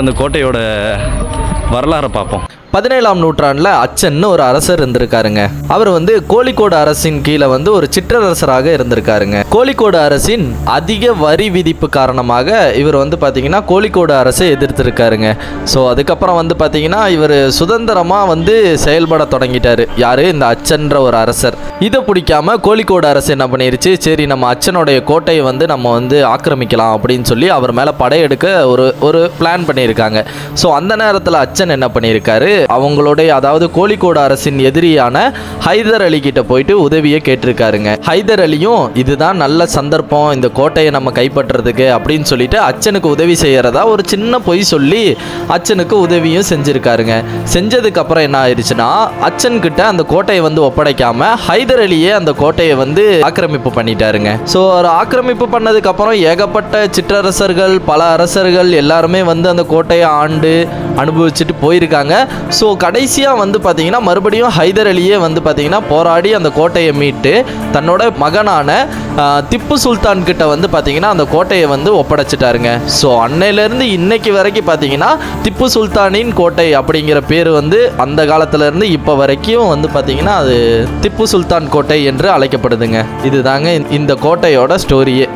அந்த கோட்டையோட வரலாறை பார்ப்போம். 17ஆம் நூற்றாண்டில் அச்சன்னு ஒரு அரசர் இருந்திருக்காருங்க. அவர் கோழிக்கோடு அரசின் கீழே ஒரு சிற்றரசராக இருந்திருக்காருங்க. கோழிக்கோடு அரசின் அதிக வரி விதிப்பு காரணமாக இவர் பார்த்தீங்கன்னா கோழிக்கோடு அரசை எதிர்த்திருக்காருங்க. ஸோ அதுக்கப்புறம் பார்த்தீங்கன்னா இவர் சுதந்திரமாக செயல்பட தொடங்கிட்டார். யார்? இந்த அச்சன்ற ஒரு அரசர். இதை பிடிக்காம கோழிக்கோடு அரசு என்ன பண்ணிருச்சு, சரி நம்ம அச்சனுடைய கோட்டையை நம்ம ஆக்கிரமிக்கலாம் அப்படின்னு சொல்லி அவர் மேலே படையெடுக்க ஒரு பிளான் பண்ணியிருக்காங்க. ஸோ அந்த நேரத்தில் அச்சன் என்ன பண்ணியிருக்காரு, அவங்களுடைய அதாவது கோழிக்கோடு அரசின் எதிரியான ஹைதர் அலி கிட்ட போயிட்டு உதவியை கேட்டிருக்காருங்க. ஹைதர் அலியும் இதுதான் நல்ல சந்தர்ப்பம் இந்த கோட்டையை நம்ம கைப்பற்றுறதுக்கு அப்படின்னு சொல்லிட்டு அச்சனுக்கு உதவி செய்யறதா ஒரு சின்ன பொய் சொல்லி அச்சனுக்கு உதவியும் செஞ்சிருக்காருங்க. செஞ்சதுக்கு அப்புறம் என்ன ஆயிடுச்சுன்னா, அச்சன் கிட்ட அந்த கோட்டையை ஒப்படைக்காம ஹைதர் அலியே அந்த கோட்டையை ஆக்கிரமிப்பு பண்ணிட்டாருங்க. ஸோ ஒரு ஆக்கிரமிப்பு பண்ணதுக்கு அப்புறம் ஏகப்பட்ட சிற்றரசர்கள் பல அரசர்கள் எல்லாருமே அந்த கோட்டையை ஆண்டு அனுபவிச்சுட்டு போயிருக்காங்க. ஸோ கடைசியாக பார்த்தீங்கன்னா மறுபடியும் ஹைதர் அலியே பார்த்தீங்கன்னா போராடி அந்த கோட்டையை மீட்டு தன்னோட மகனான திப்பு சுல்தான் கிட்ட பார்த்தீங்கன்னா அந்த கோட்டையை ஒப்படைச்சிட்டாருங்க. ஸோ அன்னையிலேருந்து இன்னைக்கு வரைக்கும் பார்த்தீங்கன்னா திப்பு சுல்தானின் கோட்டை அப்படிங்கிற பேர் அந்த காலத்திலேருந்து இப்போ வரைக்கும் பார்த்தீங்கன்னா அது திப்பு சுல்தான் கோட்டை என்று அழைக்கப்படுதுங்க. இதுதாங்க இந்த கோட்டையோட ஸ்டோரியே.